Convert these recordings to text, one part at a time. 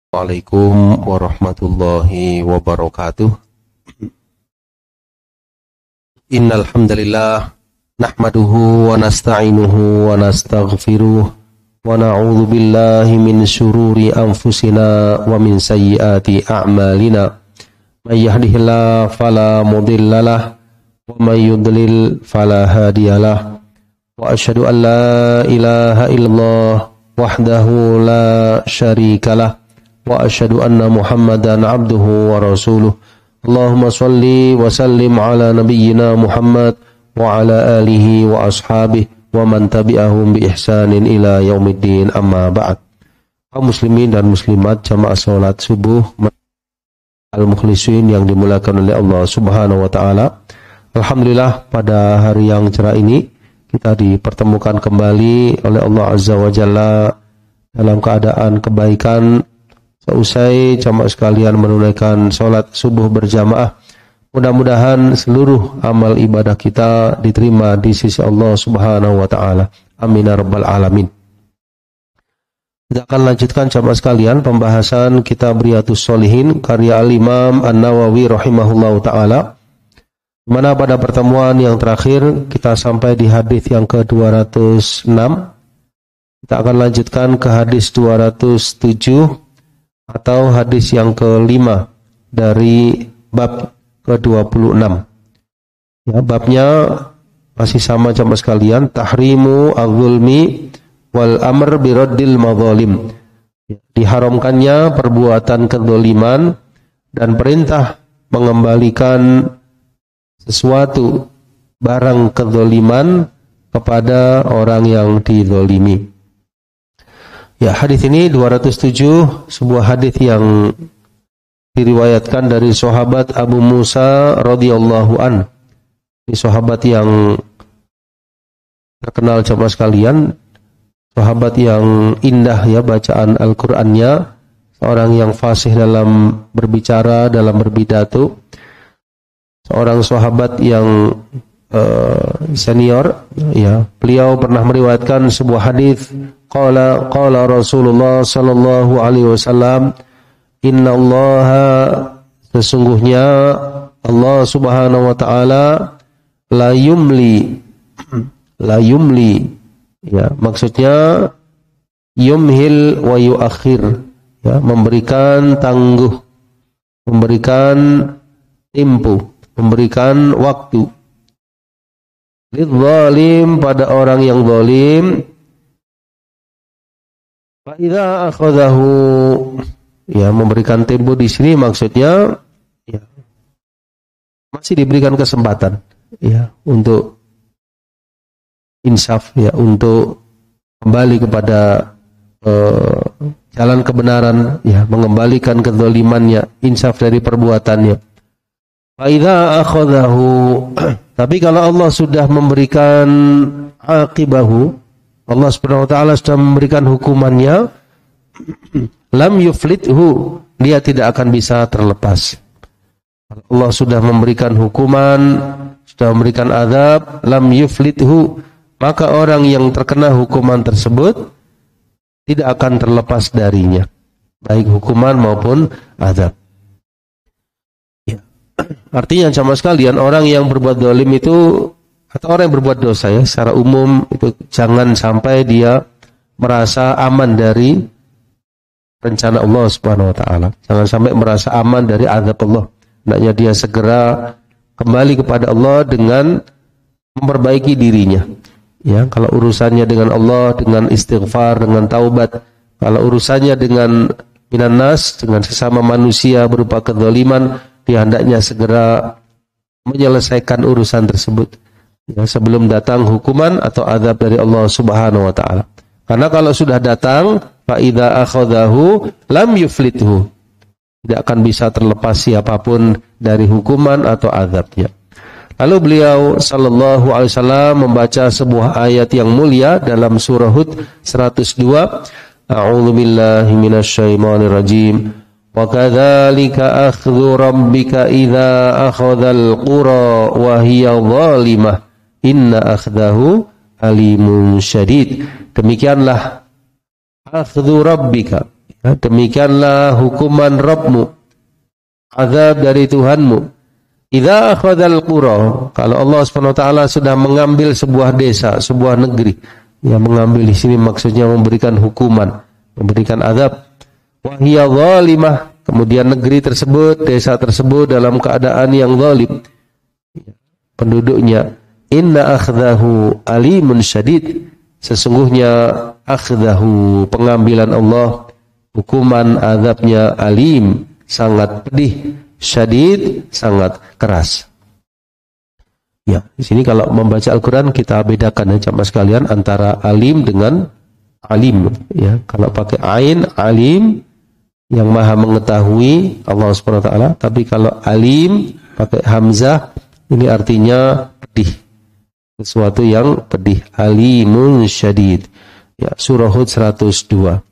Assalamualaikum warahmatullahi wabarakatuh. Innal hamdalillah nahmaduhu wa nasta'inuhu wa nastaghfiruh wa na'udzu billahi min syururi anfusina wa min sayyiati a'malina. May yahdihillahu fala mudhillalah wa may yudlil fala hadiyalah. Wa asyhadu an la ilaha illallah wahdahu la syarikalah wa asyhadu anna Muhammadan abduhu wa rasuluh. Allahumma shalli wa sallim ala nabiyyina Muhammad wa ala alihi wa ashabihi wa man tabi'ahum bi ihsanin ila yaumiddin, amma ba'd. Kaum muslimin dan muslimat jamaah salat subuh al-mukhlisin yang dimuliakan oleh Allah Subhanahu wa taala. Alhamdulillah, pada hari yang cerah ini kita dipertemukan kembali oleh Allah Azza wa Jalla dalam keadaan kebaikan. Seusai jamaah sekalian menunaikan sholat subuh berjamaah, mudah-mudahan seluruh amal ibadah kita diterima di sisi Allah Subhanahu wa taala. Amin ya rabbal alamin. Kita akan lanjutkan jamaah sekalian pembahasan kitab Riyadhus Shalihin karya Al-Imam An-Nawawi rahimahullahu taala. Di mana pada pertemuan yang terakhir kita sampai di hadis yang ke-206. Kita akan lanjutkan ke hadis 207 atau hadis yang ke-5 dari bab ke-26. Ya, babnya masih sama jamaah sekalian, tahrimu al-zulmi wal amr biraddil madzalim. Diharamkannya perbuatan kezaliman dan perintah mengembalikan sesuatu barang kezaliman kepada orang yang dizalimi. Ya, hadis ini 207, sebuah hadis yang diriwayatkan dari sahabat Abu Musa radhiyallahu an. Ini sahabat yang terkenal jamaah sekalian, sahabat yang indah ya bacaan Al-Qur'annya, seorang yang fasih dalam berbicara, dalam berpidato, seorang sahabat yang senior ya. Beliau pernah meriwayatkan sebuah hadis, qala Rasulullah sallallahu alaihi wasallam, innallaha, sesungguhnya Allah Subhanahu wa taala la yumli ya, maksudnya yumhil wa yuakhir ya, memberikan tangguh, memberikan tempo, memberikan waktu lidzalim, pada orang yang zalim. Fa idza akhadhahu, ya, memberikan tempo di sini maksudnya ya, masih diberikan kesempatan ya untuk insaf ya, untuk kembali kepada jalan kebenaran ya, mengembalikan kezalimannya, insaf dari perbuatannya. Fa idza akhadhahu, tapi kalau Allah sudah memberikan aqibahu, Allah Subhanahu wa taala sudah memberikan hukumannya, lam yuflithu, dia tidak akan bisa terlepas. Allah sudah memberikan hukuman, sudah memberikan azab, lam yuflithu, maka orang yang terkena hukuman tersebut tidak akan terlepas darinya, baik hukuman maupun azab. Artinya jamaah sekalian, orang yang berbuat zalim itu, atau orang yang berbuat dosa ya secara umum itu, jangan sampai dia merasa aman dari rencana Allah Subhanahu wa taala. Jangan sampai merasa aman dari azab Allah. Hendaknya dia segera kembali kepada Allah dengan memperbaiki dirinya. Ya, kalau urusannya dengan Allah dengan istighfar, dengan taubat, kalau urusannya dengan minan nas, dengan sesama manusia berupa kezaliman, dia hendaknya segera menyelesaikan urusan tersebut ya, sebelum datang hukuman atau azab dari Allah Subhanahu wa taala. Karena kalau sudah datang, fa idza akhadhahu lam yuflithu, tidak akan bisa terlepas siapapun dari hukuman atau azabnya. Lalu beliau sallallahu alaihi wasallam membaca sebuah ayat yang mulia dalam surah Hud 102. A'udzu billahi minasyaitonir rajim. Wa kadzalika akhdhu rabbika idza akhadhal qura wa hiya zalimah inna akhdahu alimun syadid. Demikianlah akhdhu rabbika, Ya, demikianlah hukuman Rabbmu, azab dari Tuhanmu. Idza akhadzal qura, kalau Allah Subhanahu wa taala sudah mengambil sebuah desa, sebuah negeri, ya mengambil di sini maksudnya memberikan hukuman, memberikan azab. Wa hiya zalimah, kemudian negeri tersebut, desa tersebut dalam keadaan yang zalim. Penduduknya, inna akhdahu alimun syadid, sesungguhnya akhdahu, pengambilan Allah, hukuman azabnya alim, sangat pedih, syadid, sangat keras. Ya, di sini kalau membaca Al-Qur'an kita bedakan ya jamaah sekalian antara alim dengan alim. Ya, kalau pakai ain, alim, yang maha mengetahui Allah Subhanahu wa taala, tapi kalau alim pakai hamzah ini artinya pedih. Sesuatu yang pedih, alimun syadid. Ya, surah Hud 102.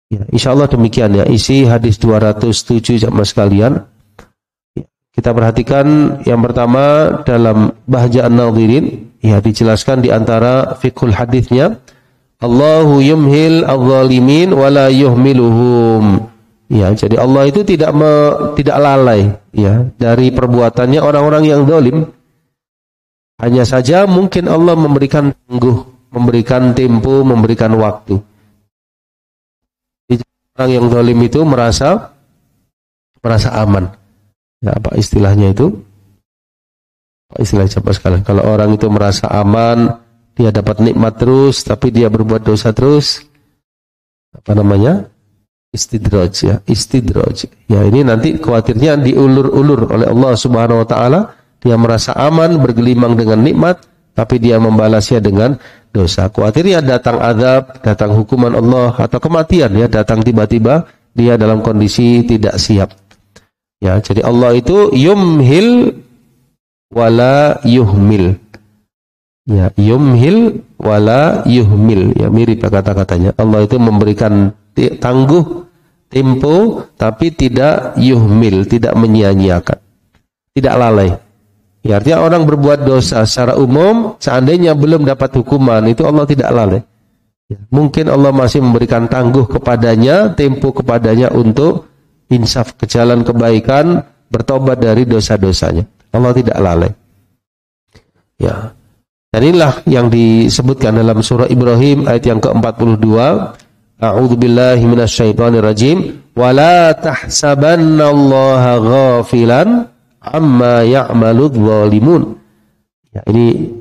Ya, insyaallah demikian ya isi hadis 207 jamaah sekalian. Kita perhatikan yang pertama dalam Bahjah An-Nadhirin, ya dijelaskan di antara fiqhul hadisnya, Allahu yumhil adh-dhalimin wa la yuhmiluhum. Ya, jadi Allah itu tidak lalai ya dari perbuatannya orang-orang yang zalim. Hanya saja mungkin Allah memberikan tangguh, memberikan tempo, memberikan waktu. Orang yang zalim itu merasa aman. Ya, apa istilahnya itu? Apa istilahnya cepat sekali. Kalau orang itu merasa aman, dia dapat nikmat terus, tapi dia berbuat dosa terus. Apa namanya? Istidraj ya, istidraj. Ya, ini nanti khawatirnya diulur-ulur oleh Allah Subhanahu wa taala. Dia merasa aman, bergelimang dengan nikmat, tapi dia membalasnya dengan dosa. Khawatirnya datang azab, datang hukuman Allah atau kematian ya, datang tiba-tiba, dia dalam kondisi tidak siap. Ya, jadi Allah itu yumhil wala yuhmil. Ya, yumhil wala yuhmil. Ya, mirip kata-katanya. Allah itu memberikan tangguh, tempo, tapi tidak yuhmil, tidak menyia-nyiakan. Tidak lalai. Ya, artinya orang berbuat dosa secara umum, seandainya belum dapat hukuman, itu Allah tidak lalai. Ya, mungkin Allah masih memberikan tangguh kepadanya, tempo kepadanya untuk insaf ke jalan kebaikan, bertobat dari dosa-dosanya. Allah tidak lalai. Ya. Dan inilah yang disebutkan dalam surah Ibrahim ayat yang ke-42. A'udzubillahi minasyaitonirrajim. Wa la tahsabannallaha ghafilan amma ya'maludz zalimun. Ya, ini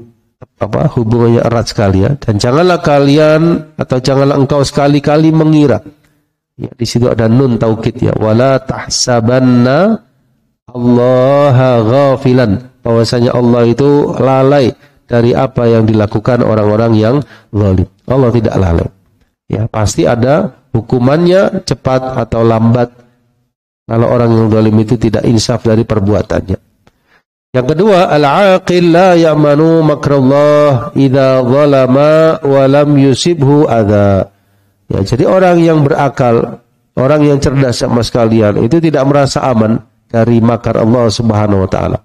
hubungannya erat sekali ya. Dan janganlah kalian atau janganlah engkau sekali-kali mengira. Ya, di situ ada nun taukid ya. Wala tahsabanna Allaha ghafilan. Bahwasanya Allah itu lalai dari apa yang dilakukan orang-orang yang zalim. Allah tidak lalai. Ya, pasti ada hukumannya cepat atau lambat kalau orang yang zalim itu tidak insaf dari perbuatannya. Yang kedua, al-aqil la ya'manu makrallah idza zalama wa lam yusibhu adza. Ya, jadi orang yang berakal, orang yang cerdas sama sekalian itu tidak merasa aman dari makar Allah Subhanahu wa taala.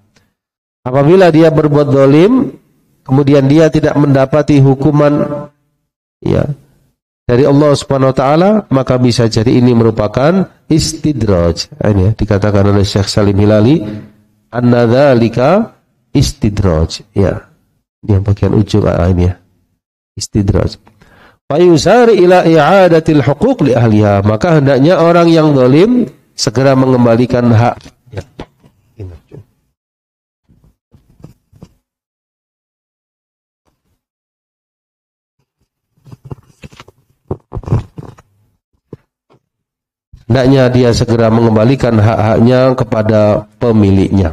Apabila dia berbuat zalim, kemudian dia tidak mendapati hukuman ya dari Allah Subhanahu wa taala, maka bisa jadi ini merupakan istidraj. Ini ya, dikatakan oleh Syekh Salim Hilali, anna dzalika istidraj. Ya. Di bagian ujung ini ya. Istidraj. Fayusar ila i'adatil huquq li ahliha, maka hendaknya orang yang zalim segera mengembalikan hak. Ya. Hendaknya dia segera mengembalikan hak-haknya kepada pemiliknya.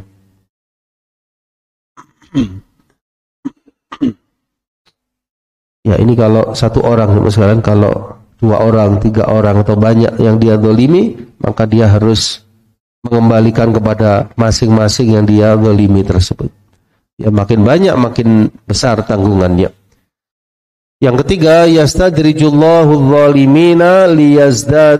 Ya, ini kalau satu orang, misalkan kalau 2 orang, 3 orang atau banyak yang dia zalimi, maka dia harus mengembalikan kepada masing-masing yang dia zalimi tersebut. Ya, makin banyak makin besar tanggungannya. Yang ketiga, yastadrijullahu adh-dhalimina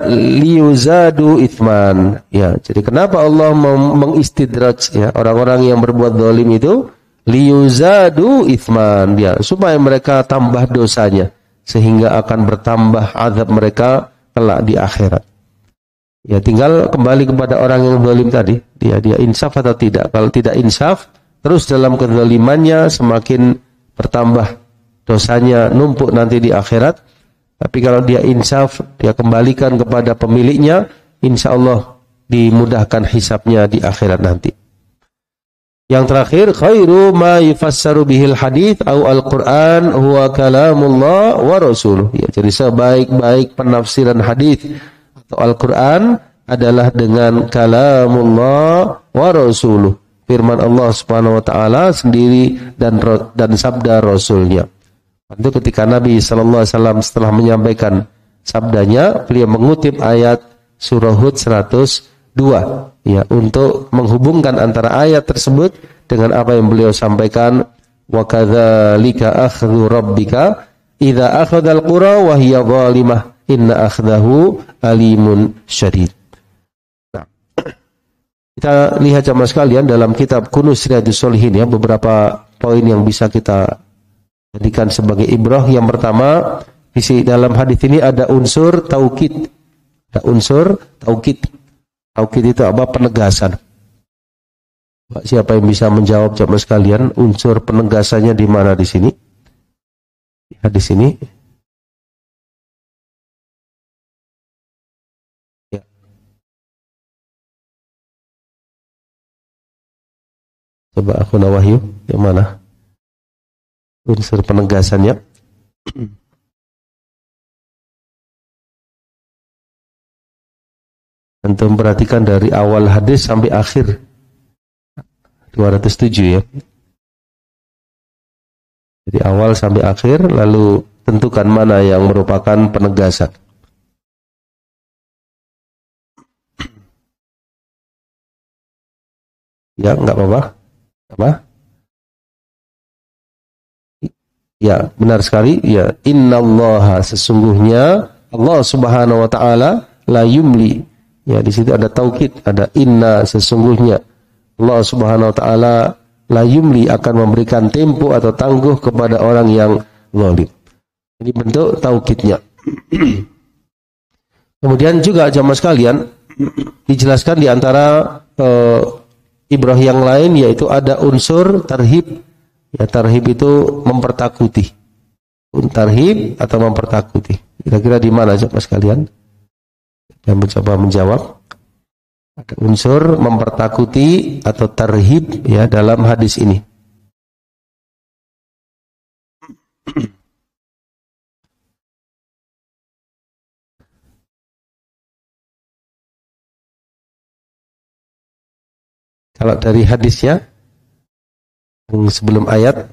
liyuzadu itsman. Ya, jadi kenapa Allah mengistidraj ya orang-orang yang berbuat zalim itu? Liyuzadu itsman, ya, supaya mereka tambah dosanya sehingga akan bertambah azab mereka kelak di akhirat. Ya tinggal kembali kepada orang yang zalim tadi, dia insaf atau tidak. Kalau tidak insaf, terus dalam kezalimannya semakin bertambah dosanya, numpuk nanti di akhirat. Tapi kalau dia insaf, dia kembalikan kepada pemiliknya, insya Allah dimudahkan hisabnya di akhirat nanti. Yang terakhir, khairu ma yufassaru bihil hadits au al-Qur'an huwa kalamullah wa rasuluh. Ya, jadi sebaik-baik penafsiran hadis atau Al-Quran adalah dengan kalamullah wa rasuluh, firman Allah Subhanahu wa taala sendiri dan sabda Rasulnya. Itu ketika Nabi sallallahu alaihi wasallam setelah menyampaikan sabdanya, beliau mengutip ayat surah Hud 102 ya, untuk menghubungkan antara ayat tersebut dengan apa yang beliau sampaikan, wa kadzalika akhdhu rabbika idza akhadhal qura wa hiya zalimah inna akhdahu alimun syadid. Nah, kita lihat jamaah sekalian dalam kitab Kunuz Riyadhus Shalihin ya, beberapa poin yang bisa kita jadikan sebagai ibrah. Yang pertama, dalam hadis ini ada unsur taukid. Ada unsur taukid. Taukid itu apa? Penegasan. Siapa yang bisa menjawab jamaah sekalian, unsur penegasannya di mana di sini? Di sini. Coba aku Wahyu, yang mana unsur penegasannya? Antum perhatikan dari awal hadis sampai akhir 207 ya. Jadi awal sampai akhir, lalu tentukan mana yang merupakan penegasan. Ya, enggak apa-apa. Apa? Ya, benar sekali. Ya, innallaha, sesungguhnya Allah Subhanahu wa taala la yumli. Ya, di situ ada taukid, ada inna, sesungguhnya Allah Subhanahu wa taala la yumli, akan memberikan tempo atau tangguh kepada orang yang zalim. Ini bentuk taukidnya. Kemudian juga jamaah sekalian, dijelaskan di antara ibrah yang lain, yaitu ada unsur tarhib. Ya, tarhib itu mempertakuti. Tarhib atau mempertakuti. Kira-kira di mana jemaah sekalian? Yang mencoba menjawab. Ada unsur mempertakuti atau tarhib ya dalam hadis ini. Kalau dari hadisnya sebelum ayat,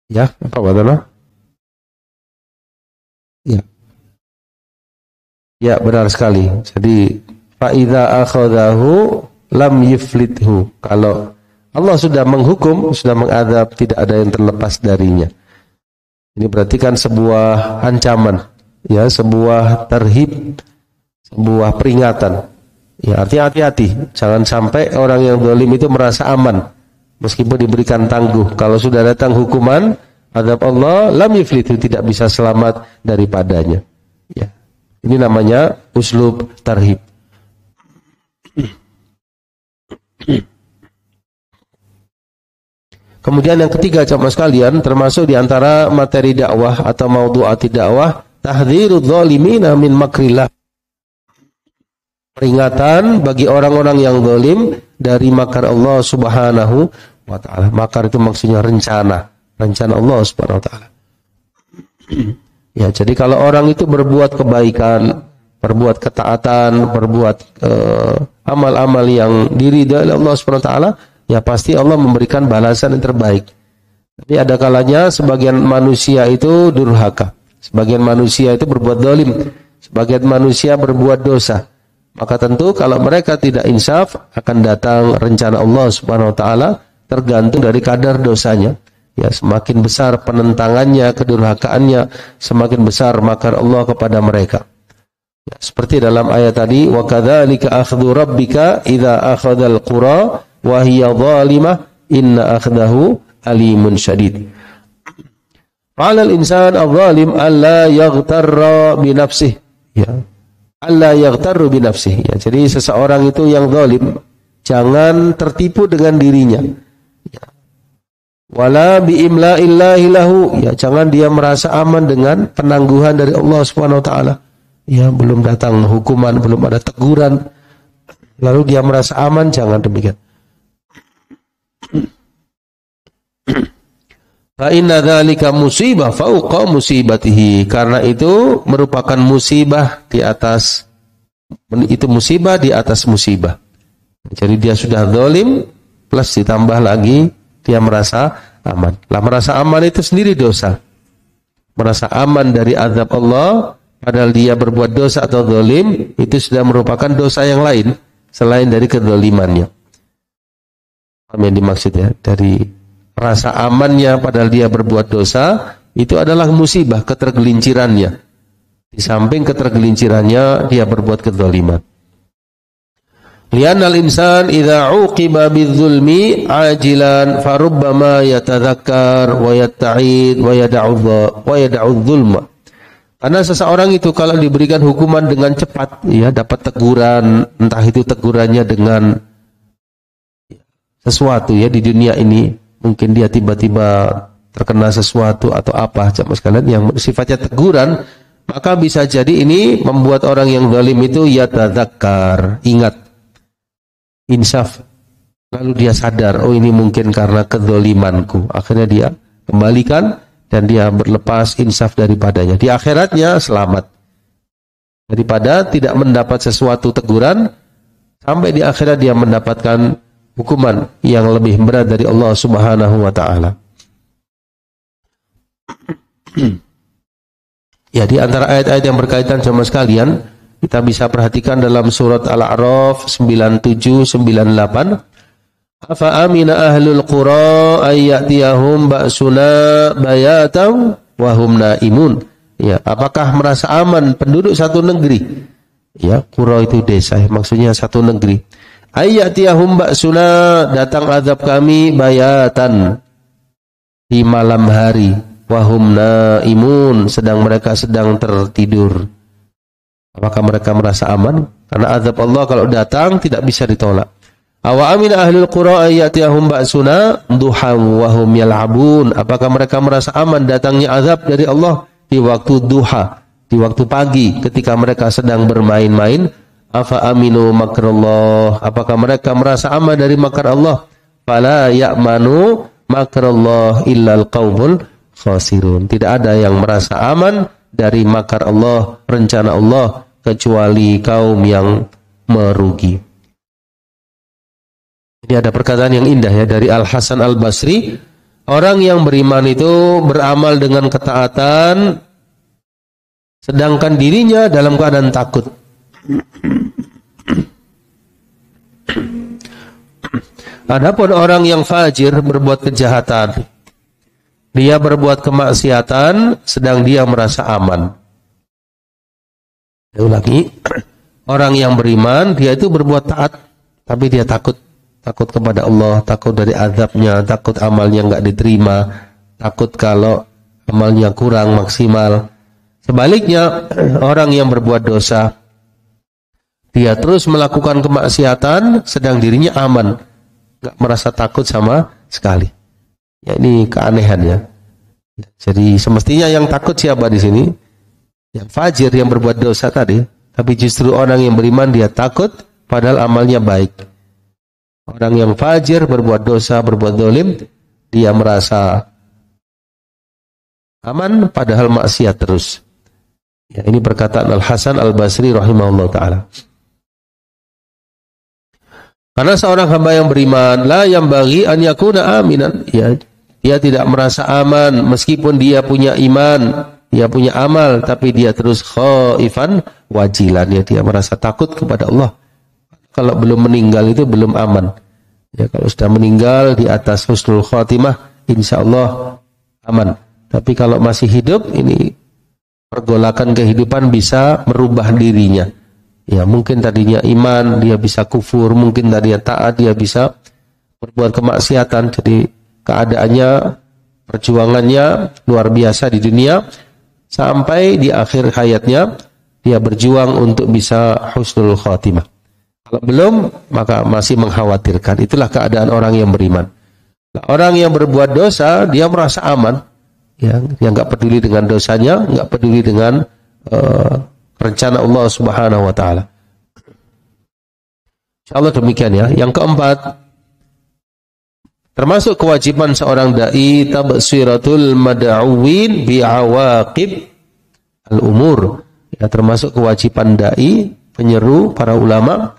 ya apa katanya? Ya benar sekali. Jadi faida akhadahu lam yuflithu. Kalau Allah sudah menghukum, sudah mengadab, tidak ada yang terlepas darinya. Ini berarti kan sebuah ancaman, ya, sebuah tarhib, sebuah peringatan. Ya, artinya hati-hati, jangan sampai orang yang zalim itu merasa aman meskipun diberikan tangguh. Kalau sudah datang hukuman, azab Allah, lam yuflitu, tidak bisa selamat daripadanya. Ya. Ini namanya uslub tarhib. Kemudian yang ketiga jamaah sekalian, termasuk di antara materi dakwah atau maudhu'ati dakwah, tahdzirudz zalimina min makrillah. Peringatan bagi orang-orang yang zalim dari makar Allah Subhanahu wa taala. Makar itu maksudnya rencana Allah Subhanahu wa taala. Ya, jadi kalau orang itu berbuat kebaikan, berbuat ketaatan, berbuat amal-amal yang diridhai oleh Allah Subhanahu wa taala, ya pasti Allah memberikan balasan yang terbaik. Tapi ada kalanya sebagian manusia itu durhaka, sebagian manusia itu berbuat zalim, sebagian manusia berbuat dosa. Maka tentu kalau mereka tidak insaf, akan datang rencana Allah Subhanahu wa taala, tergantung dari kadar dosanya. Ya, semakin besar penentangannya, kedurhakaannya, semakin besar makar Allah kepada mereka. Ya, seperti dalam ayat tadi, wa kadzalika akhdhu rabbika idza akhadhal qura wa hiya zalimah inna akhdahu alimun syadid. Qala al-insan adh-dhalim alla yaghtarra bi nafsihi. Ya. alla yaghtarru bi nafsihi. Ya, jadi seseorang itu yang zalim jangan tertipu dengan dirinya. Ya. Wala bi imla'illahi lahu. Ya, jangan dia merasa aman dengan penangguhan dari Allah Subhanahu wa taala. Ya, belum datang hukuman, belum ada teguran, lalu dia merasa aman, jangan demikian. Fa inna dzalika musibah fauqa musibatihi. Karena itu merupakan musibah di atas, itu musibah di atas musibah. Jadi dia sudah zalim plus ditambah lagi dia merasa aman. Lah merasa aman itu sendiri dosa. Merasa aman dari azab Allah padahal dia berbuat dosa atau zalim, itu sudah merupakan dosa yang lain selain dari kezalimannya. Apa yang dimaksud ya? Dari rasa amannya padahal dia berbuat dosa, itu adalah musibah, ketergelincirannya. Di samping ketergelincirannya dia berbuat kezaliman. Li'annal insan idza 'uqiba bidzulmi ajilan farubbama yatadzakkar wa yatta'id wa yad'u dzulma. Karena seseorang itu kalau diberikan hukuman dengan cepat, ya dapat teguran, entah itu tegurannya dengan sesuatu ya di dunia ini, mungkin dia tiba-tiba terkena sesuatu atau apa, jamaah sekalian, yang sifatnya teguran, maka bisa jadi ini membuat orang yang zalim itu yatadzakkar, ingat, insaf, lalu dia sadar, oh ini mungkin karena kezalimanku, akhirnya dia kembalikan dan dia berlepas insaf daripadanya. Di akhiratnya selamat daripada tidak mendapat sesuatu teguran sampai di akhirat dia mendapatkan hukuman yang lebih berat dari Allah Subhanahu wa taala. Ya, di antara ayat-ayat yang berkaitan sama sekalian, kita bisa perhatikan dalam surat Al-A'raf 97-98. Afa amina ahlul qura ayyatiyahum ba'suna bayatan wa hum naimun. Ya, apakah merasa aman penduduk satu negeri? Ya, qura itu desa, maksudnya satu negeri. Ayyatiyahum ba'suna, datang azab kami bayatan, di malam hari, wa hum naimun, sedang mereka sedang tertidur. Apakah mereka merasa aman? Karena azab Allah kalau datang tidak bisa ditolak. Awa amina ahlul qura ayyatiyahum ba'suna duhan wa hum yal'abun. Apakah mereka merasa aman datangnya azab dari Allah di waktu duha, di waktu pagi ketika mereka sedang bermain-main? Afa aminu makrallah. Apakah mereka merasa aman dari makar Allah? Fala ya'manu makrallah illal qaumul khasirun. Tidak ada yang merasa aman dari makar Allah, rencana Allah, kecuali kaum yang merugi. Ini ada perkataan yang indah ya dari Al-Hasan Al-Basri. Orang yang beriman itu beramal dengan ketaatan, sedangkan dirinya dalam keadaan takut. Adapun orang yang fajir berbuat kejahatan, dia berbuat kemaksiatan, sedang dia merasa aman. Saya ulangi, orang yang beriman, dia itu berbuat taat, tapi dia takut kepada Allah, takut dari azabnya, takut amalnya enggak diterima, takut kalau amalnya kurang maksimal. Sebaliknya, orang yang berbuat dosa, dia terus melakukan kemaksiatan, sedang dirinya aman, enggak merasa takut sama sekali. Ya, ini keanehan ya. Jadi semestinya yang takut siapa di sini? Yang fajir, yang berbuat dosa tadi. Tapi justru orang yang beriman dia takut, padahal amalnya baik. Orang yang fajir, berbuat dosa, berbuat zalim, dia merasa aman, padahal maksiat terus. Ya, ini perkataan Al-Hasan Al-Basri rahimahullah ta'ala. Karena seorang hamba yang beriman, la yang bagi an yakuna aminan. Ya, dia tidak merasa aman, meskipun dia punya iman, dia punya amal, tapi dia terus khaifan wajilan. Ya, dia merasa takut kepada Allah. Kalau belum meninggal itu belum aman. Ya, kalau sudah meninggal di atas husnul khatimah, insya Allah aman. Tapi kalau masih hidup, ini pergolakan kehidupan bisa merubah dirinya. Ya, mungkin tadinya iman, dia bisa kufur, mungkin tadinya taat, dia bisa berbuat kemaksiatan. Jadi keadaannya, perjuangannya luar biasa di dunia, sampai di akhir hayatnya dia berjuang untuk bisa husnul khatimah. Kalau belum, maka masih mengkhawatirkan. Itulah keadaan orang yang beriman. Nah, orang yang berbuat dosa, dia merasa aman. Ya, dia nggak peduli dengan dosanya, nggak peduli dengan rencana Allah Subhanahu wa taala. Insyaallah demikian ya. Yang keempat, termasuk kewajiban seorang dai tabsiratul mad'uwin bi'awaqib al-umur. Ya, termasuk kewajiban dai, penyeru, para ulama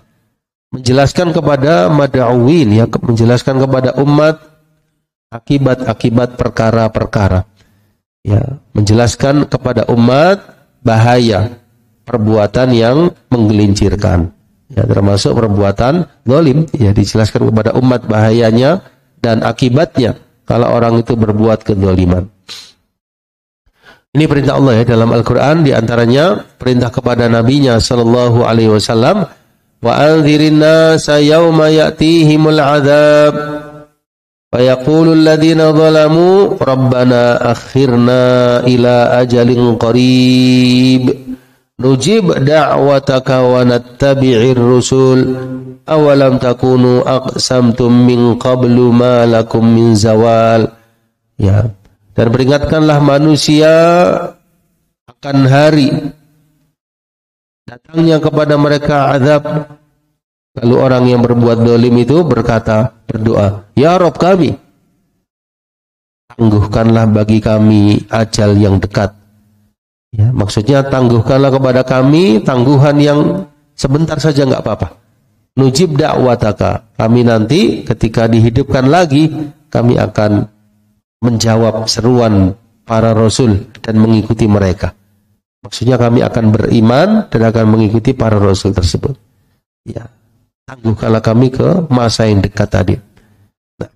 menjelaskan kepada mad'uwin, ya, menjelaskan kepada umat akibat-akibat perkara-perkara. Ya, menjelaskan kepada umat bahaya perbuatan yang menggelincirkan. Ya, termasuk perbuatan zalim, ya, dijelaskan kepada umat bahayanya dan akibatnya kalau orang itu berbuat kezaliman. Ini perintah Allah ya dalam Al-Qur'an, di antaranya perintah kepada nabinya sallallahu alaihi wasallam, wa anzirin nasa yauma ya'tihimul 'adzab wa yaqulu alladziina zalamu rabbana akhirna ila ajalin qarib nujib da'wataka wa nattabi'ir rusul awalam takunu aqsamtum min qablu ma lakum min zawal. Ya, dan peringatkanlah manusia akan hari datangnya kepada mereka azab. Lalu orang yang berbuat zalim itu berkata, berdoa, ya Rabb kami, tangguhkanlah bagi kami ajal yang dekat. Ya, maksudnya tangguhkanlah kepada kami tangguhan yang sebentar saja, enggak apa-apa. Nujib da'wataka, kami nanti ketika dihidupkan lagi, kami akan menjawab seruan para rasul dan mengikuti mereka. Maksudnya kami akan beriman dan akan mengikuti para rasul tersebut. Ya, tangguhkanlah kami ke masa yang dekat tadi. Nah,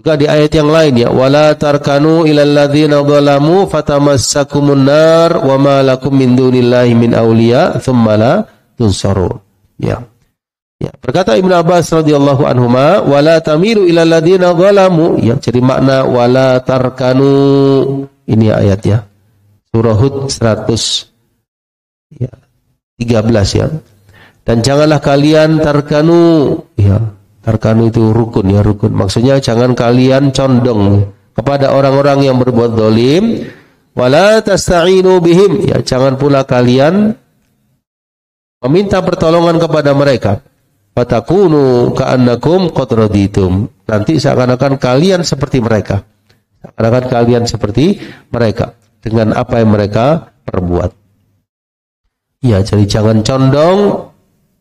juga di ayat yang lain ya, wala tarkanu ilal ladzina zalamu fatamassakumun nar wa ma lakum min dunillahi min auliya tsumma la tunsarun. Ya. Ya, berkata Ibnu Abbas radhiyallahu anhuma, wala tamilu ilal ladzina zalamu, ya, jadi makna wala tarkanu ini ayat ya. Surah Hud 113 ya. Dan janganlah kalian tarkanu, ya, tarkanu itu rukun ya, rukun. Maksudnya jangan kalian condong kepada orang-orang yang berbuat zalim, wala tasta'inu bihim, ya, jangan pula kalian meminta pertolongan kepada mereka. Fatakunu ka'annakum qad raditum. Nanti seakan-akan kalian seperti mereka. Seakan-akan kalian seperti mereka dengan apa yang mereka perbuat. Ya, jadi jangan condong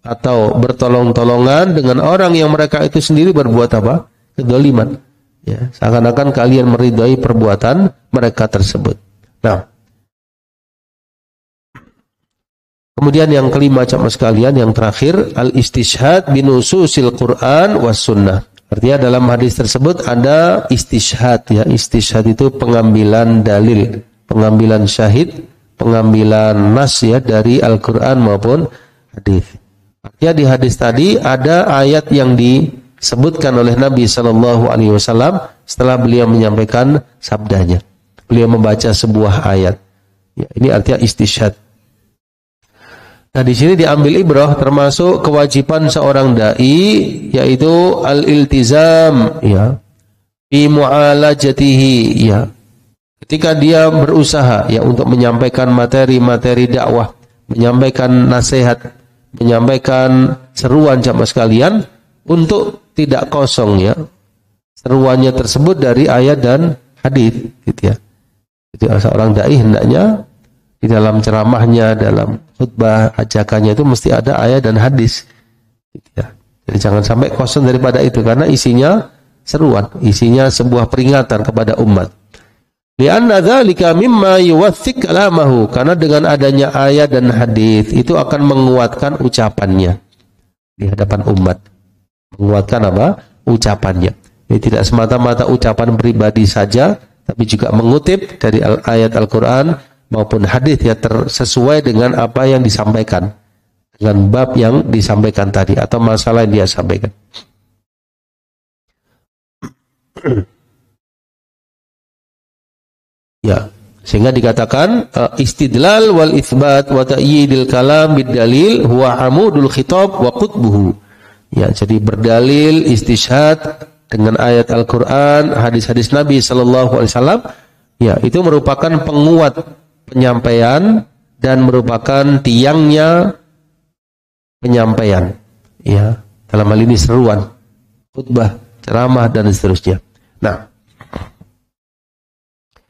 atau bertolong-tolongan dengan orang yang mereka itu sendiri berbuat apa? Kedzaliman. Ya, seakan-akan kalian meridai perbuatan mereka tersebut. Nah, kemudian yang kelima jamaah sekalian, yang terakhir, al-istishhad binususil Quran was sunnah. Artinya dalam hadis tersebut ada istishhad ya. Istishhad itu pengambilan dalil, pengambilan syahid, pengambilan nas ya dari Al-Quran maupun hadis. Artinya di hadis tadi ada ayat yang disebutkan oleh Nabi SAW setelah beliau menyampaikan sabdanya. Beliau membaca sebuah ayat. Ya, ini artinya istishhad. Nah, di sini diambil ibrah termasuk kewajiban seorang dai, yaitu al-iltizam ya fi mu'alajatihi ya. Ketika dia berusaha ya untuk menyampaikan materi-materi dakwah, menyampaikan nasihat, menyampaikan seruan jamaah sekalian, untuk tidak kosong ya seruannya tersebut dari ayat dan hadis gitu ya. Jadi seorang dai hendaknya di dalam ceramahnya, dalam khutbah ajakannya itu mesti ada ayat dan hadis. Gitu ya. Jadi jangan sampai kosong daripada itu, karena isinya seruan, isinya sebuah peringatan kepada umat. Li'anna dzalika mimma yuwaththik kalamahu, karena dengan adanya ayat dan hadis itu akan menguatkan ucapannya di hadapan umat. Menguatkan apa? Ucapannya. Ini tidak semata-mata ucapan pribadi saja, tapi juga mengutip dari ayat Al-Qur'an maupun hadis yang sesuai dengan apa yang disampaikan, dengan bab yang disampaikan tadi atau masalah yang dia sampaikan. Ya, Sehingga dikatakan istidlal wal itsbat wa ta'yidil kalam bid dalil huwa amudul khitab wa qutbuhu. Ya, jadi berdalil, istishhad dengan ayat Al-Qur'an, hadis-hadis Nabi sallallahu alaihi wasallam, ya, itu merupakan penguat penyampaian dan merupakan tiangnya penyampaian. Ya, dalam hal ini seruan, khutbah, ceramah dan seterusnya. Nah,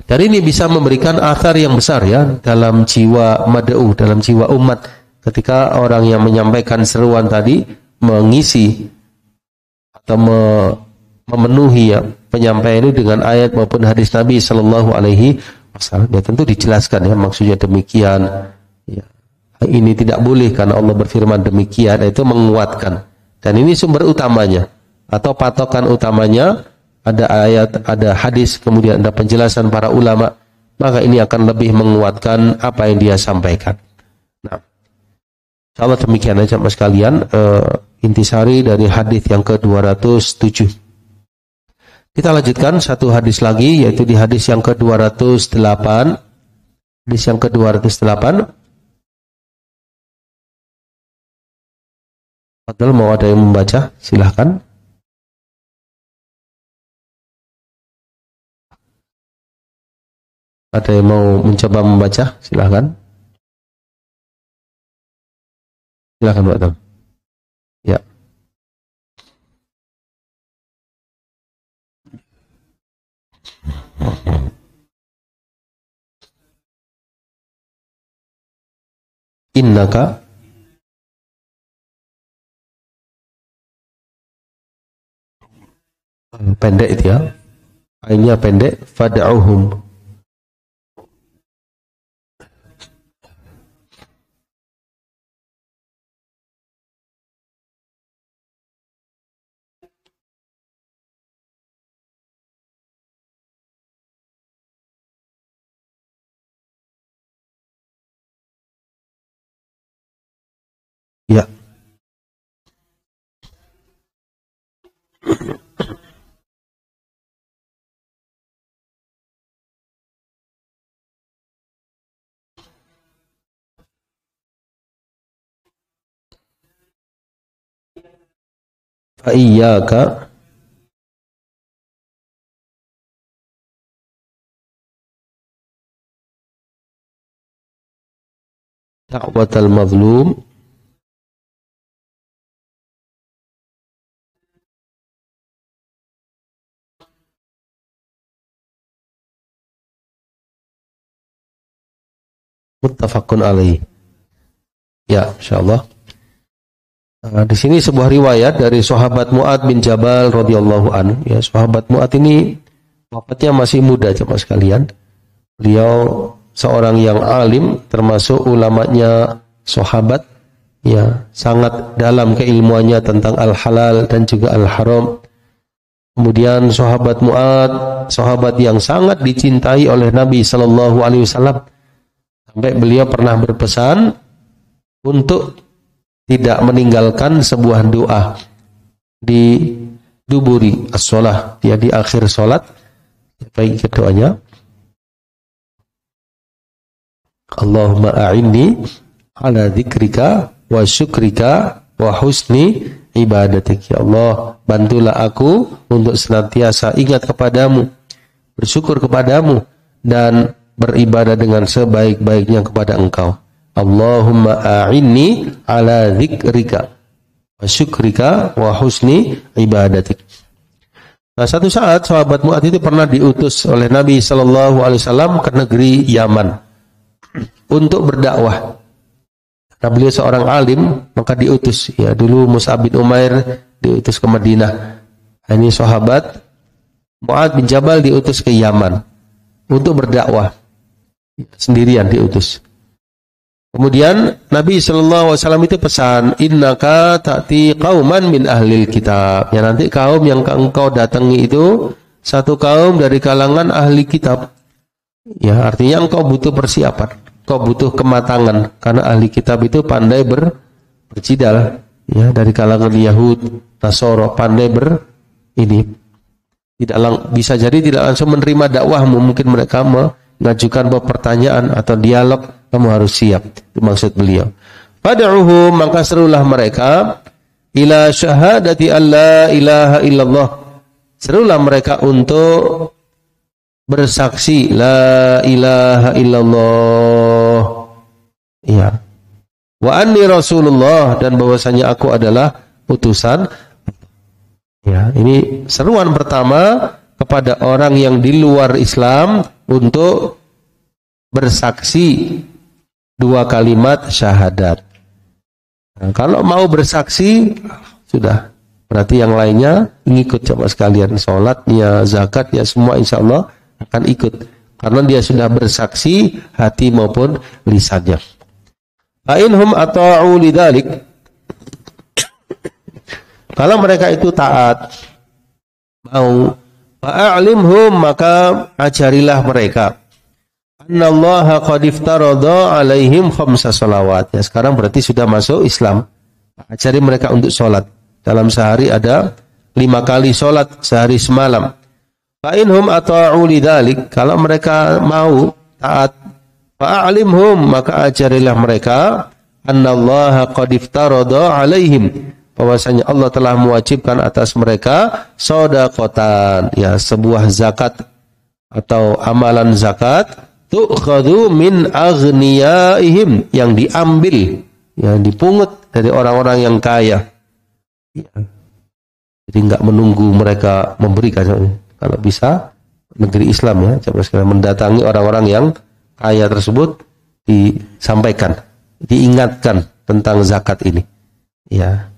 dari ini bisa memberikan athar yang besar ya dalam jiwa mad'u, dalam jiwa umat, ketika orang yang menyampaikan seruan tadi mengisi atau memenuhi ya penyampaian itu dengan ayat maupun hadis Nabi sallallahu alaihi wasallam. Ya, tentu dijelaskan ya maksudnya demikian. Ya, ini tidak boleh karena Allah berfirman demikian, itu menguatkan. Dan ini sumber utamanya atau patokan utamanya. Ada ayat, ada hadis, kemudian ada penjelasan para ulama, maka ini akan lebih menguatkan apa yang dia sampaikan. Nah, insyaallah demikian aja mas kalian intisari dari hadis yang ke-207. Kita lanjutkan satu hadis lagi, yaitu di hadis yang ke-208. Hadis yang ke-208. Padahal mau ada yang membaca, silahkan. Ada yang mau mencoba membaca? Silahkan. Silahkan Pak Tom. Ya. Innaka pendek itu ya. Ainnya pendek. Fad'uhum. Ya. Fa iyyaka da'watal mazlum muttafaqun alaih. Ya, insyaallah. Nah, di sini sebuah riwayat dari sahabat Mu'ad bin Jabal radhiyallahu anhu. Ya, sahabat Mu'ad ini wafatnya masih muda jemaah sekalian. Beliau seorang yang alim, termasuk ulamanya sahabat, ya, sangat dalam keilmuannya tentang al-halal dan juga al-haram. Kemudian sahabat Mu'ad, sahabat yang sangat dicintai oleh Nabi sallallahu alaihi wasallam. Sampai beliau pernah berpesan untuk tidak meninggalkan sebuah doa di duburi as-shalah, ya, di akhir salat. Baik doanya, Allahumma a'inni ala dzikrika wa syukrika wa husni ibadatik. Ya Allah, bantulah aku untuk senantiasa ingat kepadamu, bersyukur kepadamu, dan beribadah dengan sebaik-baiknya kepada Engkau. Allahumma a'inni ala dzikrika wa syukrika wa husni ibadatik. Nah, satu saat sahabat Mu'ad itu pernah diutus oleh Nabi sallallahu alaihi wasallam ke negeri Yaman untuk berdakwah. Karena beliau seorang alim, maka diutus. Ya, dulu Mus'ab bin Umair diutus ke Madinah. Ini sahabat Mu'ad bin Jabal diutus ke Yaman untuk berdakwah. Sendirian diutus. Kemudian Nabi sallallahu alaihi wasallam itu pesan, innaka ta'ti qauman min ahlil kitab. Ya, nanti kaum yang engkau datangi itu satu kaum dari kalangan ahli kitab. Ya, artinya engkau butuh persiapan, engkau butuh kematangan, karena ahli kitab itu pandai bercidal. Ya, dari kalangan Yahud, Nasoro, pandai bisa jadi tidak langsung menerima dakwahmu, mungkin mereka mengajukan pertanyaan atau dialog, kamu harus siap. Itu maksud beliau. Fad'uhum, maka serulah mereka ila syahadati alla ilaha illallah. Serulah mereka untuk bersaksi la ilaha illallah. Ya. Wa anni Rasulullah, dan bahwasanya aku adalah utusan. Ya, ini seruan pertama kepada orang yang di luar Islam untuk bersaksi 2 kalimat syahadat. Nah, kalau mau bersaksi sudah, berarti yang lainnya ngikut coba sekalian, sholatnya, zakatnya, semua insya Allah akan ikut karena dia sudah bersaksi hati maupun lisannya. Fa'inhum ata'u lidzalik, kalau mereka itu taat, mau, fa'alimhum, maka ajarilah mereka, annallaha qad iftarada alaihim 5 shalawat. Ya, sekarang berarti sudah masuk Islam. Ajari mereka untuk sholat. Dalam sehari ada 5 kali sholat sehari semalam. Fa'inhum ata'u lidzalik, kalau mereka mau taat, fa'alimhum, maka ajarilah mereka, annallaha qad iftarada alaihim, bahwasanya Allah telah mewajibkan atas mereka shadaqatan, ya, sebuah zakat atau amalan zakat, tu'khadhu min aghniyaihim, yang diambil, yang dipungut dari orang-orang yang kaya. Ya. Jadi enggak menunggu mereka memberikan. Kalau bisa negeri Islam, ya, coba sekalian mendatangi orang-orang yang kaya tersebut, disampaikan, diingatkan tentang zakat ini. Ya.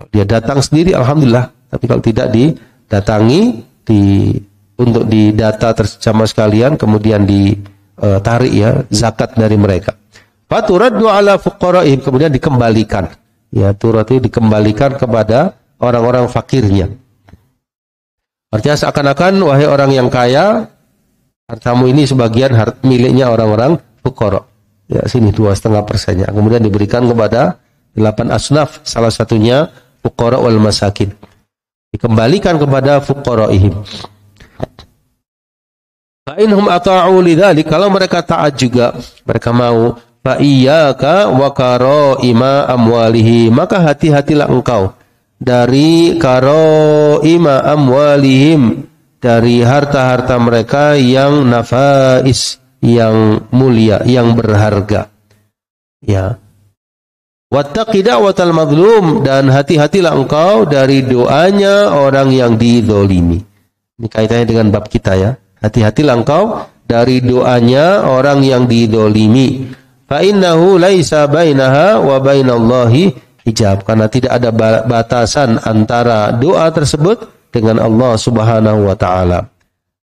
Dia datang sendiri alhamdulillah, tapi kalau tidak didatangi, untuk didata sama sekalian, kemudian ditarik, ya, zakat dari mereka. Faturaddu ala fuqara'ihim, kemudian dikembalikan. Ya, turat itu dikembalikan kepada orang-orang fakirnya. Artinya seakan-akan, wahai orang yang kaya, hartamu ini sebagian miliknya orang-orang fuqara. Ya, sini 2,5%-nya. Kemudian diberikan kepada 8 asnaf, salah satunya fuqara wal masakin. Dikembalikan kepada fuqara'ihim. Fa inhum ata'u lidzalik, kalau mereka taat juga, mereka mau, fa iyyaka wa karaima amwalihi, maka hati-hatilah engkau dari karaima amwalihim, dari harta-harta mereka yang nafais, yang mulia, yang berharga. Ya. Wattaqi da'watal mazlum, dan hati-hatilah engkau dari doanya orang yang dizalimi. Ini kaitannya dengan bab kita, ya. Hati-hatilah engkau dari doanya orang yang dizalimi. Fa innahu laisa bainaha wa bainallahi hijab, karena tidak ada batasan antara doa tersebut dengan Allah Subhanahu wa taala.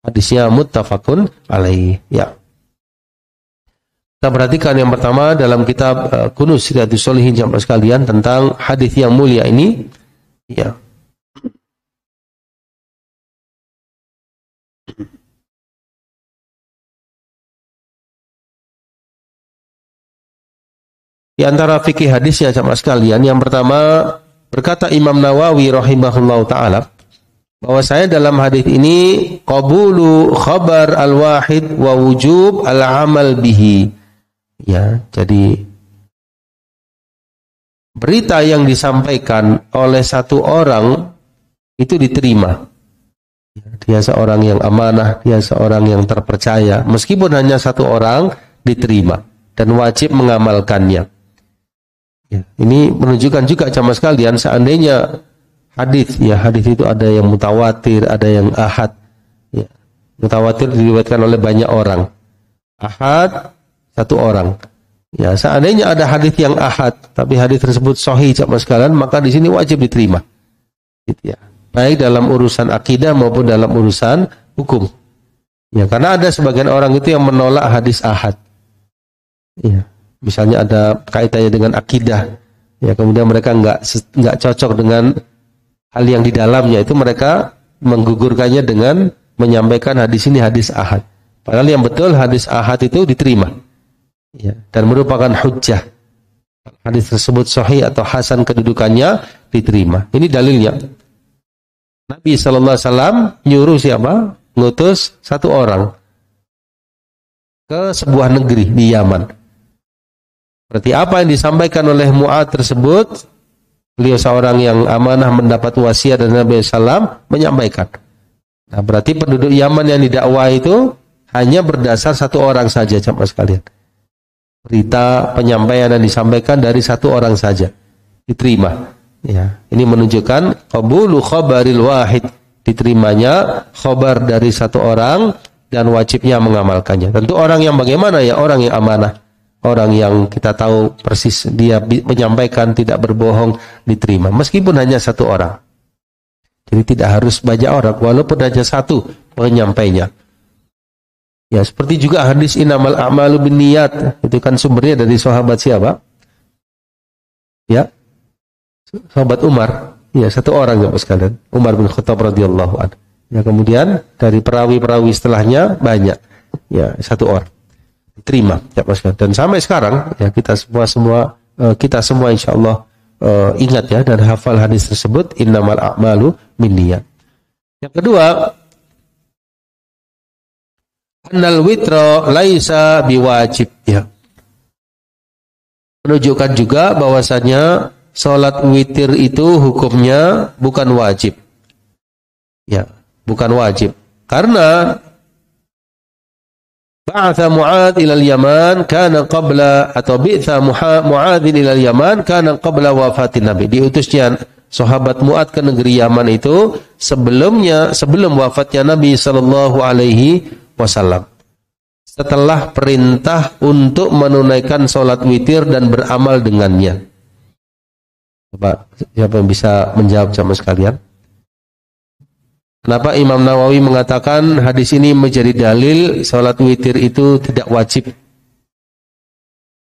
Hadisnya muttafaqun alaih. Ya. Kita perhatikan yang pertama dalam kitab Kunuz Riyadhus Shalihin jamaah sekalian tentang hadis yang mulia ini. Ya. Di antara fikih hadisnya jamaah sekalian, yang pertama berkata Imam Nawawi rahimahullahu taala bahwasanya dalam hadis ini qabulu khabar al-wahid wa wujub al-amal bihi. Ya, jadi berita yang disampaikan oleh satu orang itu diterima. Dia seorang yang amanah, dia seorang yang terpercaya, meskipun hanya satu orang diterima dan wajib mengamalkannya. Ya, ini menunjukkan juga jamaah sekalian, seandainya hadis itu ada yang mutawatir, ada yang ahad. Ya, mutawatir diriwayatkan oleh banyak orang. Ahad satu orang. Ya, seandainya ada hadis yang ahad, tapi hadis tersebut sahih jamaah sekalian, maka di sini wajib diterima. Gitu ya. Baik dalam urusan akidah maupun dalam urusan hukum. Ya, karena ada sebagian orang itu yang menolak hadis ahad. Ya. Misalnya ada kaitannya dengan akidah, ya, kemudian mereka nggak cocok dengan hal yang di dalamnya, itu mereka menggugurkannya dengan menyampaikan hadis ini hadis ahad. Padahal yang betul hadis ahad itu diterima, ya, dan merupakan hujjah. Hadis tersebut sahih atau hasan kedudukannya diterima. Ini dalilnya. Nabi SAW nyuruh siapa? Ngutus satu orang. ke sebuah negeri di Yaman. Berarti apa yang disampaikan oleh Mu'adz tersebut, beliau seorang yang amanah mendapat wasiat dari Nabi SAW menyampaikan. Nah, berarti penduduk Yaman yang didakwah itu hanya berdasar satu orang saja, jamaah sekalian. Berita penyampaian yang disampaikan dari satu orang saja diterima. Ya, ini menunjukkan qabulu khabaril wahid, diterimanya khabar dari satu orang dan wajibnya mengamalkannya. Tentu orang yang bagaimana ya? Orang yang amanah, orang yang kita tahu persis dia menyampaikan, tidak berbohong, diterima meskipun hanya satu orang. Jadi tidak harus banyak orang, walaupun hanya satu penyampainya. Ya, seperti juga hadis innamal a'malu binniyat, itu kan sumbernya dari sahabat siapa? Ya, sahabat Umar. Ya, satu orang ya sekalian, Umar bin Khattab radhiyallahu anhu. Ya, kemudian dari perawi-perawi setelahnya banyak. Ya, satu orang diterima ya sekalian. Dan sampai sekarang ya kita semua insyaallah ingat ya dan hafal hadis tersebut, innamal a'malu binniyat. Yang kedua, annal witra laisa biwajib, ya. Menunjukkan juga bahwasanya salat witir itu hukumnya bukan wajib. Ya, bukan wajib. Karena ba'atha Mu'adz ila al-Yaman kana qabla atau bi'tha Mu'adz ila al-Yaman kana qabla wafatin Nabi. Diutusnya sahabat Mu'adz ke negeri Yaman itu sebelum wafatnya Nabi sallallahu alaihi wasallam. Setelah perintah untuk menunaikan salat witir dan beramal dengannya. Coba siapa yang bisa menjawab sama sekalian? Kenapa Imam Nawawi mengatakan hadis ini menjadi dalil salat witir itu tidak wajib?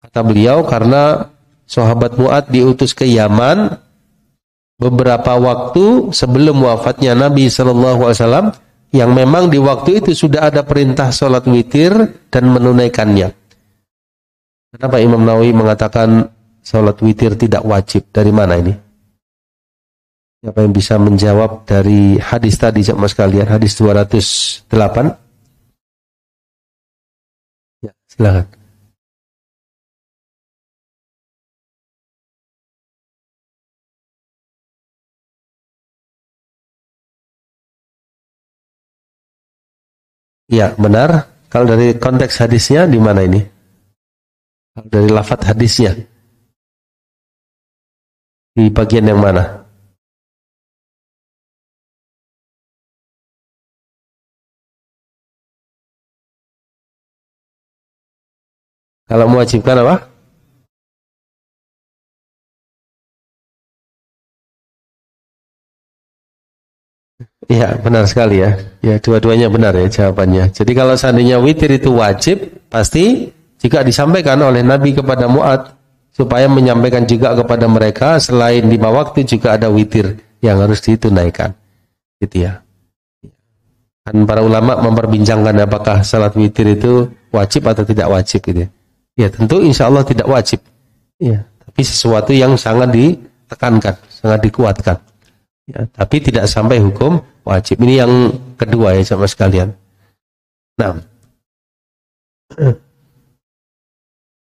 Kata beliau karena sahabat Mu'adz diutus ke Yaman beberapa waktu sebelum wafatnya Nabi sallallahu alaihi wasallam, yang memang di waktu itu sudah ada perintah salat witir dan menunaikannya. Kenapa Imam Nawawi mengatakan salat witir tidak wajib? Dari mana ini? Siapa yang bisa menjawab dari hadis tadi jemaah sekalian, hadis 208? Ya, silakan. Ya, benar. Kalau dari konteks hadisnya di mana ini? Kalau dari lafadz hadisnya di bagian yang mana? Kalau mewajibkan apa? Iya, benar sekali ya. Ya, dua-duanya benar ya jawabannya. Jadi kalau seandainya witir itu wajib, pasti jika disampaikan oleh Nabi kepada Mu'adz supaya menyampaikan juga kepada mereka, selain 5 waktu juga ada witir yang harus ditunaikan. Gitu ya. Kan para ulama memperbincangkan apakah salat witir itu wajib atau tidak wajib gitu ya. Ya, tentu insya Allah tidak wajib. Ya, tapi sesuatu yang sangat ditekankan, sangat dikuatkan. Ya, tapi tidak sampai hukum wajib. Ini yang kedua ya sama sekalian. Nah,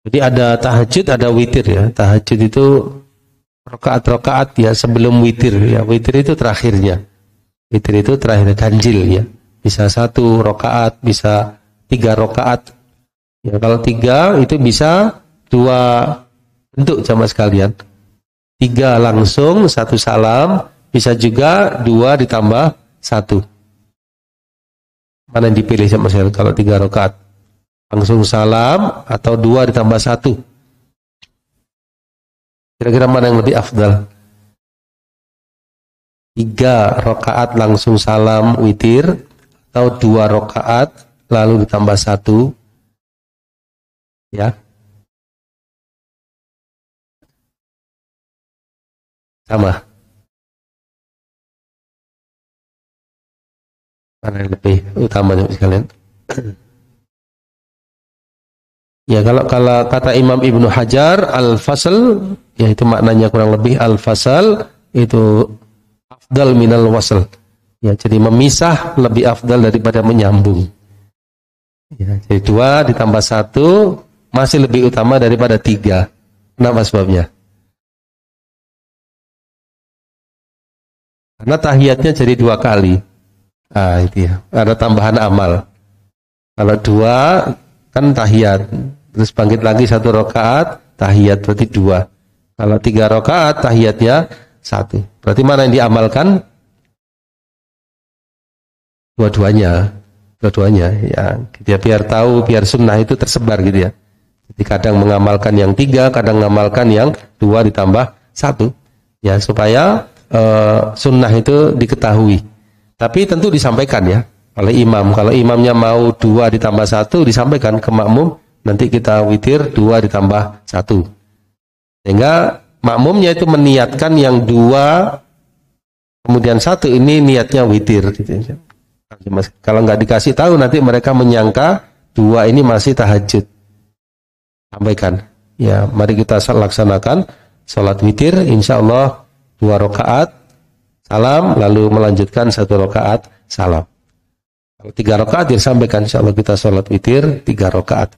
jadi ada tahajud, ada witir ya. Tahajud itu rakaat-rakaat ya sebelum witir ya. Witir itu terakhirnya. Witir itu terakhir ganjil ya. Bisa 1 rakaat, bisa 3 rakaat. Ya, kalau 3 itu bisa 2 bentuk sama sekalian. 3 langsung, 1 salam. Bisa juga 2 ditambah 1. Mana yang dipilih sama sekalian kalau 3 rakaat? Langsung salam atau 2 ditambah 1? Kira-kira mana yang lebih afdal? 3 rakaat langsung salam witir atau 2 rakaat lalu ditambah 1? Ya. Sama. Mana yang lebih utama sekalian? Ya, kalau kata Imam Ibnu Hajar, al-fasl, ya itu maknanya kurang lebih al-fasal itu afdal minal wasl. Ya, jadi memisah lebih afdal daripada menyambung. Ya, jadi 2 ditambah 1 masih lebih utama daripada 3. Kenapa sebabnya? Karena tahiyatnya jadi 2 kali. Ah, itu ya. Ada tambahan amal. Kalau 2 kan tahiyat, terus bangkit lagi 1 rakaat, tahiyat berarti 2. Kalau 3 rakaat, tahiyatnya 1. Berarti mana yang diamalkan? Dua-duanya ya, gitu ya, biar tahu, biar sunnah itu tersebar gitu ya. Jadi kadang mengamalkan yang 3, kadang mengamalkan yang 2 ditambah 1 ya, supaya sunnah itu diketahui. Tapi tentu disampaikan ya oleh imam. Kalau imamnya mau 2 ditambah 1, disampaikan ke makmum, nanti kita witir 2 ditambah 1, sehingga makmumnya itu meniatkan yang 2 kemudian 1 ini niatnya witir gitu ya. Kalau nggak dikasih tahu nanti mereka menyangka 2 ini masih tahajud. Sampaikan ya, mari kita laksanakan sholat witir, insya Allah 2 rakaat salam, lalu melanjutkan 1 rakaat salam. Kalau 3 rakaat disampaikan insya Allah kita sholat witir 3 rakaat.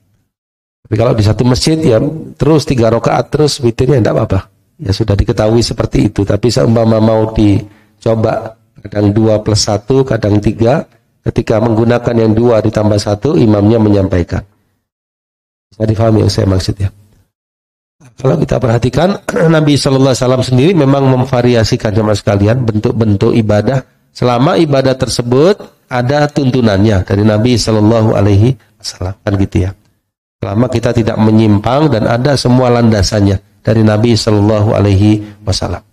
Tapi kalau di satu masjid ya terus 3 rakaat terus witirnya tidak apa-apa. Ya sudah diketahui seperti itu. Tapi seumpama mau dicoba kadang 2 plus 1, kadang 3, ketika menggunakan yang 2 ditambah 1, imamnya menyampaikan. Bisa difahami yang saya maksud ya. Kalau kita perhatikan, Nabi Sallallahu Alaihi Wasallam sendiri memang memvariasikan jemaah sekalian bentuk-bentuk ibadah, selama ibadah tersebut ada tuntunannya dari Nabi Sallallahu Alaihi Wasallam, kan gitu ya. Selama kita tidak menyimpang dan ada semua landasannya dari Nabi Sallallahu Alaihi Wasallam.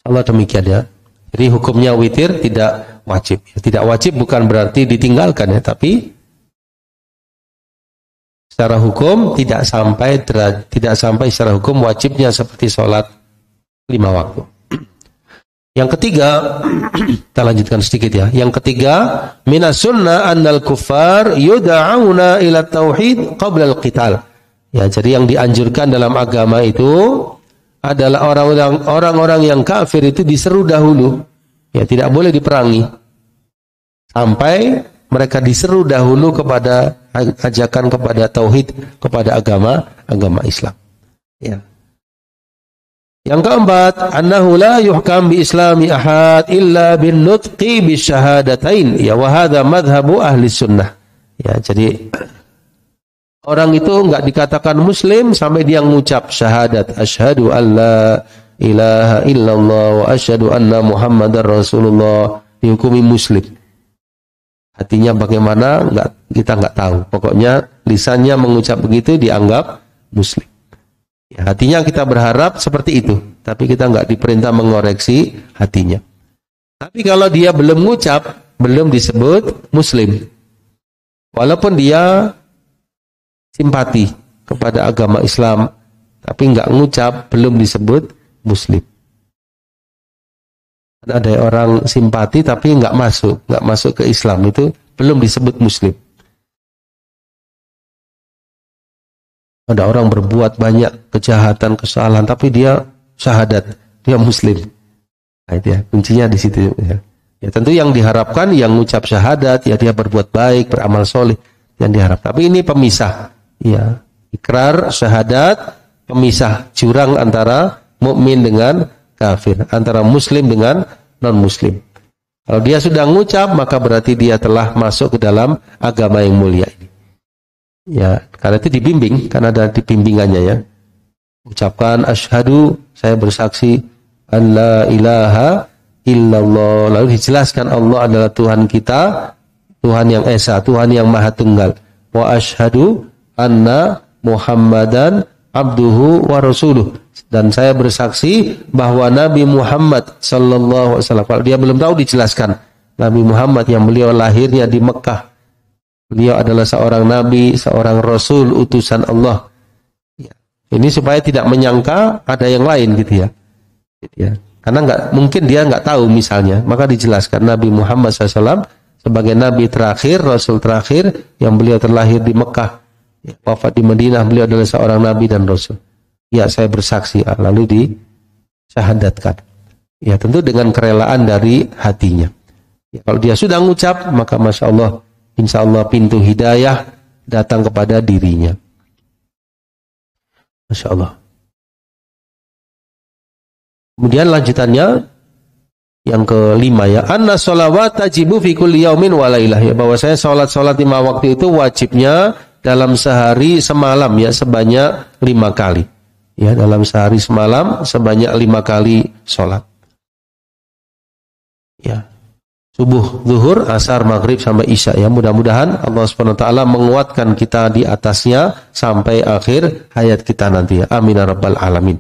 Allah demikian ya. Jadi hukumnya witir tidak wajib. Tidak wajib bukan berarti ditinggalkan ya, tapi secara hukum tidak sampai secara hukum wajibnya seperti sholat 5 waktu. Yang ketiga, kita lanjutkan sedikit ya. Yang ketiga, minas sunnah annal kuffar yud'auna ila tauhid qabla al-qital. Ya, jadi yang dianjurkan dalam agama itu adalah orang-orang yang kafir itu diseru dahulu. Ya, tidak boleh diperangi sampai mereka diseru dahulu kepada ajakan kepada tauhid, kepada agama Islam. Ya. Yang keempat, annahu la yuhkam bi islami ahad illa bin nutqi bi syahadatain. Ya, wa hadha madhhabu ahli sunnah. Ya, jadi orang itu enggak dikatakan muslim sampai dia mengucap syahadat asyhadu alla ilaha illallah wa asyhadu anna muhammadar rasulullah, dihukumi muslim. Hatinya bagaimana kita enggak tahu. Pokoknya lisannya mengucap begitu dianggap muslim. Ya, hatinya kita berharap seperti itu, tapi kita enggak diperintah mengoreksi hatinya. Tapi kalau dia belum mengucap, belum disebut muslim. Walaupun dia simpati kepada agama Islam, tapi enggak mengucap, belum disebut muslim. Ada orang simpati tapi enggak masuk ke Islam, itu belum disebut muslim. Ada orang berbuat banyak kejahatan, kesalahan, tapi dia syahadat, dia muslim. Nah, itu ya, kuncinya di situ ya. Ya tentu yang diharapkan yang mengucap syahadat, ya dia berbuat baik, beramal soleh, yang diharap. Tapi ini pemisah. Ya, ikrar syahadat pemisah jurang antara mukmin dengan kafir, antara muslim dengan non-muslim. Kalau dia sudah mengucap, maka berarti dia telah masuk ke dalam agama yang mulia ini. Ya, karena itu dibimbing, kan ada di bimbingannya ya. Ucapkan asyhadu, saya bersaksi an la ilaha illallah. Lalu dijelaskan Allah adalah Tuhan kita, Tuhan yang esa, Tuhan yang maha tunggal. Wa asyhadu anna Muhammadan abduhu wa rasuluh, dan saya bersaksi bahwa Nabi Muhammad sallallahu alaihi wasallam, kalau dia belum tahu dijelaskan, Nabi Muhammad yang beliau lahirnya di Mekah, beliau adalah seorang nabi, seorang rasul, utusan Allah. Ya. Ini supaya tidak menyangka ada yang lain gitu ya. Ya. Karena mungkin dia nggak tahu misalnya, maka dijelaskan Nabi Muhammad SAW sebagai nabi terakhir, rasul terakhir, yang beliau terlahir di Mekah, ya, wafat di Madinah, beliau adalah seorang nabi dan rasul. Ya, saya bersaksi, lalu disyahadatkan. Ya, tentu dengan kerelaan dari hatinya. Ya, kalau dia sudah mengucap, maka masya Allah insya Allah pintu hidayah datang kepada dirinya. Masya Allah. Kemudian lanjutannya yang kelima ya, anna sholawat tajibu fi kulli yaumin wa lailah, ya, bahwa saya salat 5 waktu itu wajibnya dalam sehari semalam ya sebanyak 5 kali. Ya, dalam sehari semalam sebanyak 5 kali salat. Ya. Subuh, zuhur, asar, maghrib sampai isya ya. Mudah-mudahan Allah Subhanahu wa taala menguatkan kita di atasnya sampai akhir hayat kita nanti ya. Amin ya rabbal alamin.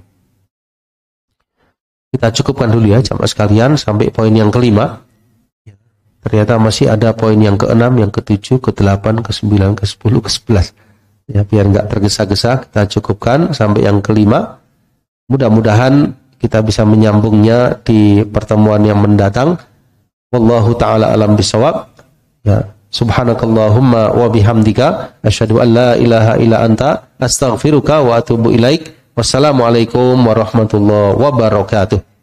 Kita cukupkan dulu ya jamaah sekalian sampai poin yang kelima. Ternyata masih ada poin yang ke-6, yang ke-7, ke-8, ke-9, ke-10, ke-11. Ya, biar enggak tergesa-gesa kita cukupkan sampai yang kelima. Mudah-mudahan kita bisa menyambungnya di pertemuan yang mendatang. Wallahu ta'ala alam bisawab. Ya, subhanakallahumma wa bihamdika asyhadu an la ilaha illa anta astaghfiruka wa atubu ilaik. Wassalamualaikum warahmatullahi wabarakatuh.